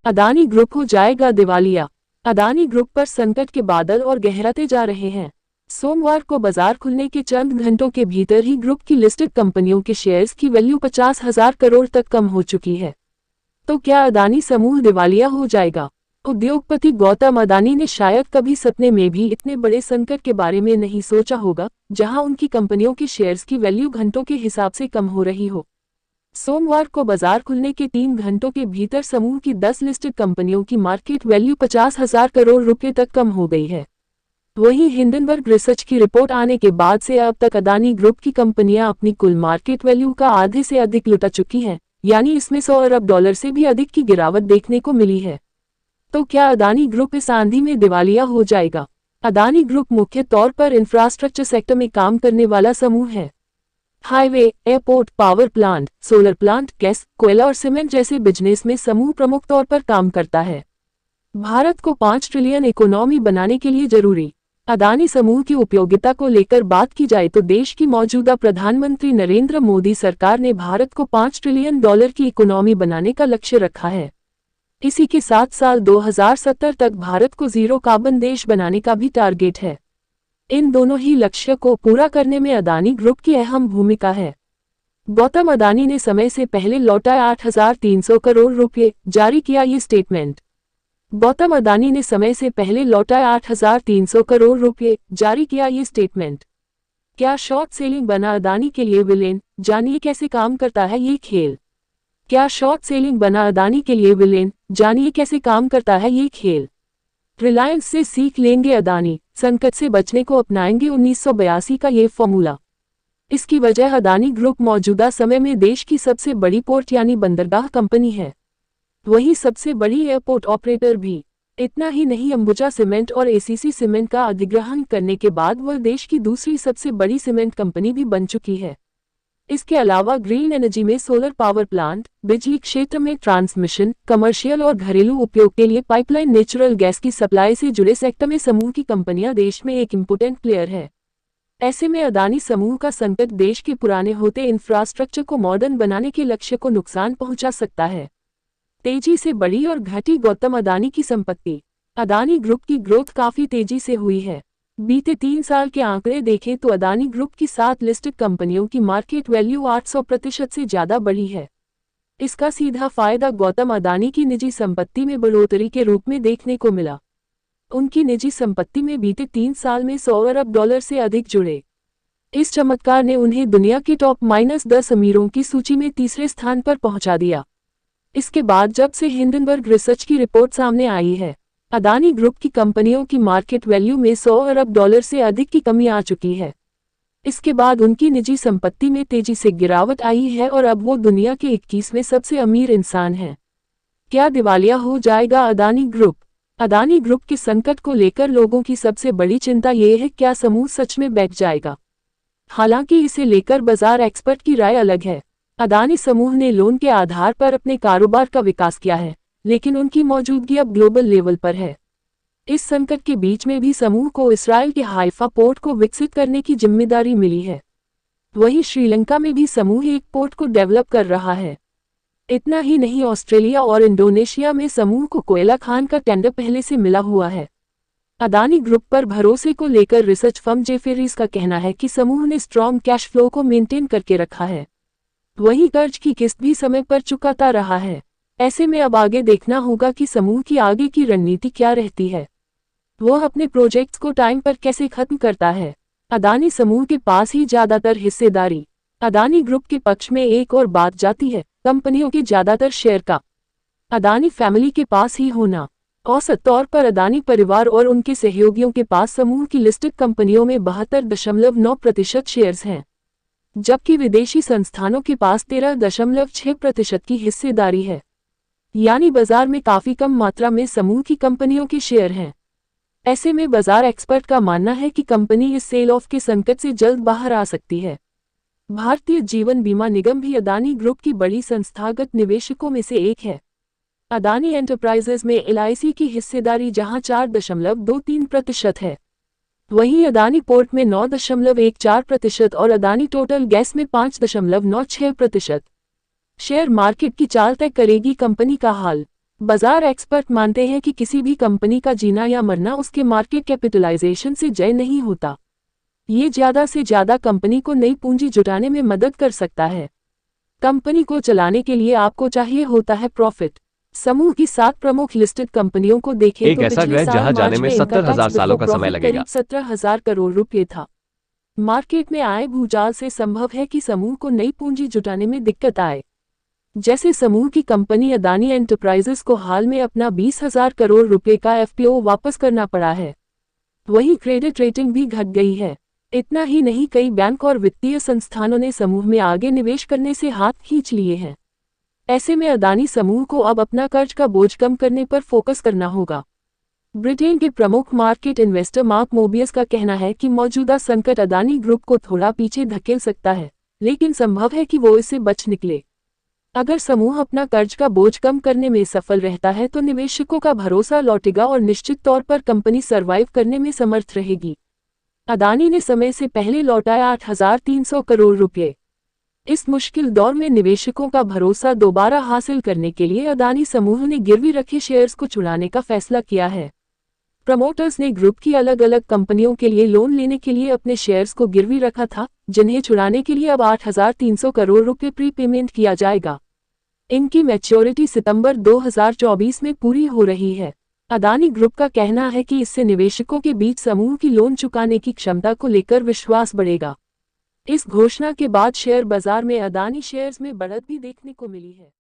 Adani group हो जाएगा दिवालिया। अदानी ग्रुप पर संकट के बादल और गहराते जा रहे हैं। सोमवार को बाजार खुलने के चंद घंटों के भीतर ही ग्रुप की लिस्टेड कंपनियों के शेयर्स की वैल्यू 50,000 करोड़ तक कम हो चुकी है। तो क्या अदानी समूह दिवालिया हो जाएगा? उद्योगपति गौतम अदानी ने शायद कभी सपने में भी इतने बड़े संकट के बारे में नहीं सोचा होगा, जहां उनकी कंपनियों के शेयर्स की वैल्यू घंटों के हिसाब से कम हो रही हो। सोमवार को बाजार खुलने के 3 घंटों के भीतर समूह की 10 लिस्टेड कंपनियों की मार्केट वैल्यू 50,000 करोड़ रुपए तक कम हो गई है। वहीं हिंडनबर्ग रिसर्च की रिपोर्ट आने के बाद से अब तक अदानी ग्रुप की कंपनियां अपनी कुल मार्केट वैल्यू का आधे से अधिक लुटा चुकी हैं, यानी इसमें 100 अरब डॉलर से भी अधिक की गिरावट देखने को मिली है। तो क्या अदानी ग्रुप इस आंधी में दिवालिया हो जाएगा? अदानी ग्रुप मुख्य तौर पर इंफ्रास्ट्रक्चर सेक्टर में काम करने वाला समूह है। Highway, airport, power plant, solar plant, gas, कोयला और सीमेंट जैसे बिजनेस में समूह प्रमुख तौर पर काम करता है। भारत को 5 ट्रिलियन इकोनॉमी बनाने के लिए जरूरी अदानी समूह की उपयोगिता को लेकर बात की जाए तो देश की मौजूदा प्रधानमंत्री नरेंद्र मोदी सरकार ने भारत को 5 ट्रिलियन डॉलर की इकोनॉमी बनाने का लक्ष्य रखा है। इसी के साथ साल 2070 तक भारत को जीरो कार्बन देश बनाने का भी टारगेट है। इन दोनों ही लक्ष्य को पूरा करने में अदानी ग्रुप की अहम भूमिका है। गौतम अदानी ने समय से पहले लौटाए 8,300 करोड़ रुपए, जारी किया ये स्टेटमेंट। गौतम अदानी ने समय से पहले लौटाए 8,300 करोड़ रुपए, जारी किया ये स्टेटमेंट। क्या शॉर्ट सेलिंग बना अदानी के लिए विलेन? जानिए कैसे काम करता है ये खेल। क्या शॉर्ट सेलिंग बना अदानी के लिए विलेन? जानिए कैसे काम करता है ये खेल। रिलायंस से सीख लेंगे अदानी, संकट से बचने को अपनाएंगे 1982 का ये फॉर्मूला। इसकी वजह अदानी ग्रुप मौजूदा समय में देश की सबसे बड़ी पोर्ट यानी बंदरगाह कंपनी है, वही सबसे बड़ी एयरपोर्ट ऑपरेटर भी। इतना ही नहीं, अंबुजा सीमेंट और एसीसी सीमेंट का अधिग्रहण करने के बाद वह देश की दूसरी सबसे बड़ी सीमेंट कंपनी भी बन चुकी है। इसके अलावा ग्रीन एनर्जी में सोलर पावर प्लांट, बिजली क्षेत्र में ट्रांसमिशन, कमर्शियल और घरेलू उपयोग के लिए पाइपलाइन, नेचुरल गैस की सप्लाई से जुड़े सेक्टर में समूह की कंपनियां देश में एक इम्पोर्टेंट प्लेयर है। ऐसे में अदानी समूह का संकट देश के पुराने होते इंफ्रास्ट्रक्चर को मॉडर्न बनाने के लक्ष्य को नुकसान पहुंचा सकता है। तेजी से बढ़ी और घटी गौतम अदानी की संपत्ति। अदानी ग्रुप की ग्रोथ काफी तेजी से हुई है। बीते 3 साल के आंकड़े देखें तो अदानी ग्रुप की 7 लिस्टेड कंपनियों की मार्केट वैल्यू 800% से ज्यादा बढ़ी है। इसका सीधा फायदा गौतम अदानी की निजी संपत्ति में बढ़ोतरी के रूप में देखने को मिला। उनकी निजी संपत्ति में बीते 3 साल में 100 अरब डॉलर से अधिक जुड़े। इस चमत्कार ने उन्हें दुनिया के टॉप -10 अमीरों की सूची में तीसरे स्थान पर पहुंचा दिया। इसके बाद जब से हिंडनबर्ग रिसर्च की रिपोर्ट सामने आई है, अदानी ग्रुप की कंपनियों की मार्केट वैल्यू में 100 अरब डॉलर से अधिक की कमी आ चुकी है। इसके बाद उनकी निजी संपत्ति में तेजी से गिरावट आई है और अब वो दुनिया के 21वें सबसे अमीर इंसान हैं। क्या दिवालिया हो जाएगा अदानी ग्रुप? अदानी ग्रुप के संकट को लेकर लोगों की सबसे बड़ी चिंता ये है, क्या समूह सच में बैठ जाएगा? हालांकि इसे लेकर बाजार एक्सपर्ट की राय अलग है। अदानी समूह ने लोन के आधार पर अपने कारोबार का विकास किया है, लेकिन उनकी मौजूदगी अब ग्लोबल लेवल पर है। इस संकट के बीच में भी समूह को इस्राएल के हाइफा पोर्ट को विकसित करने की जिम्मेदारी मिली है। वहीं श्रीलंका में भी समूह एक पोर्ट को डेवलप कर रहा है। इतना ही नहीं, ऑस्ट्रेलिया और इंडोनेशिया में समूह को कोयला खान का टेंडर पहले से मिला हुआ है। अदानी ग्रुप पर भरोसे को लेकर रिसर्च फर्म जेफेरीज का कहना है कि समूह ने स्ट्रॉन्ग कैश फ्लो को मेंटेन करके रखा है। वहीं कर्ज की किस्त भी समय पर चुकाता रहा है। ऐसे में अब आगे देखना होगा कि समूह की आगे की रणनीति क्या रहती है। वह अपने प्रोजेक्ट्स को टाइम पर कैसे खत्म करता है। अदानी समूह के पास ही ज्यादातर हिस्सेदारी। अदानी ग्रुप के पक्ष में एक और बात जाती है कंपनियों के ज्यादातर शेयर का अदानी फैमिली के पास ही होना। औसत तौर पर अदानी परिवार और उनके सहयोगियों के पास समूह की लिस्टेड कंपनियों में 72.9% शेयर्स हैं, जबकि विदेशी संस्थानों के पास 13.6% की हिस्सेदारी है। यानी बाजार में काफी कम मात्रा में समूह की कंपनियों के शेयर हैं। ऐसे में बाजार एक्सपर्ट का मानना है कि कंपनी इस सेल ऑफ के संकट से जल्द बाहर आ सकती है। भारतीय जीवन बीमा निगम भी अदानी ग्रुप की बड़ी संस्थागत निवेशकों में से एक है। अदानी एंटरप्राइजेज में LIC की हिस्सेदारी जहां 4.23% है, वहीं अदानी पोर्ट में 9.14% और अदानी टोटल गैस में 5.96%। शेयर मार्केट की चाल तय करेगी कंपनी का हाल। बाजार एक्सपर्ट मानते हैं कि किसी भी कंपनी का जीना या मरना उसके मार्केट कैपिटलाइजेशन से जय नहीं होता। ये ज्यादा से ज्यादा कंपनी को नई पूंजी जुटाने में मदद कर सकता है। कंपनी को चलाने के लिए आपको चाहिए होता है प्रॉफिट। समूह की 7 प्रमुख लिस्टेड कंपनियों को देखें एक तो ऐसा पिछले ग्रह साल जहां जाने मार्च में में इनका 70,000 टैक्स सालों बिफोर का समय प्रॉफिट लगेगा। करीब 17,000 करोड़ रुपये था। मार्केट में आए भूचाल से संभव है कि समूह को नई पूंजी जुटाने में दिक्कत आए। जैसे समूह की कंपनी अदानी एंटरप्राइजेस को हाल में अपना 20,000 करोड़ रुपए का एफपीओ वापस करना पड़ा है। वहीं क्रेडिट रेटिंग भी घट गई है। इतना ही नहीं, कई बैंक और वित्तीय संस्थानों ने समूह में आगे निवेश करने से हाथ खींच लिए हैं। ऐसे में अदानी समूह को अब अपना कर्ज का बोझ कम करने पर फोकस करना होगा। ब्रिटेन के प्रमुख मार्केट इन्वेस्टर मार्क मोबियस का कहना है कि मौजूदा संकट अदानी ग्रुप को थोड़ा पीछे धकेल सकता है, लेकिन संभव है कि वो इससे बच निकले। अगर समूह अपना कर्ज का बोझ कम करने में सफल रहता है तो निवेशकों का भरोसा लौटेगा और निश्चित तौर पर कंपनी सर्वाइव करने में समर्थ रहेगी। अदानी ने समय से पहले लौटाया 8,300 करोड़ रुपए। इस मुश्किल दौर में निवेशकों का भरोसा दोबारा हासिल करने के लिए अदानी समूह ने गिरवी रखे शेयर्स को छुड़ाने का फैसला किया है। प्रमोटर्स ने ग्रुप की अलग अलग कंपनियों के लिए लोन लेने के लिए अपने शेयर्स को गिरवी रखा था, जिन्हें छुड़ाने के लिए अब 8,300 करोड़ रुपए प्रीपेमेंट किया जाएगा। इनकी मैच्योरिटी सितंबर 2024 में पूरी हो रही है। अदानी ग्रुप का कहना है कि इससे निवेशकों के बीच समूह की लोन चुकाने की क्षमता को लेकर विश्वास बढ़ेगा। इस घोषणा के बाद शेयर बाजार में अदानी शेयर्स में बढ़त भी देखने को मिली है।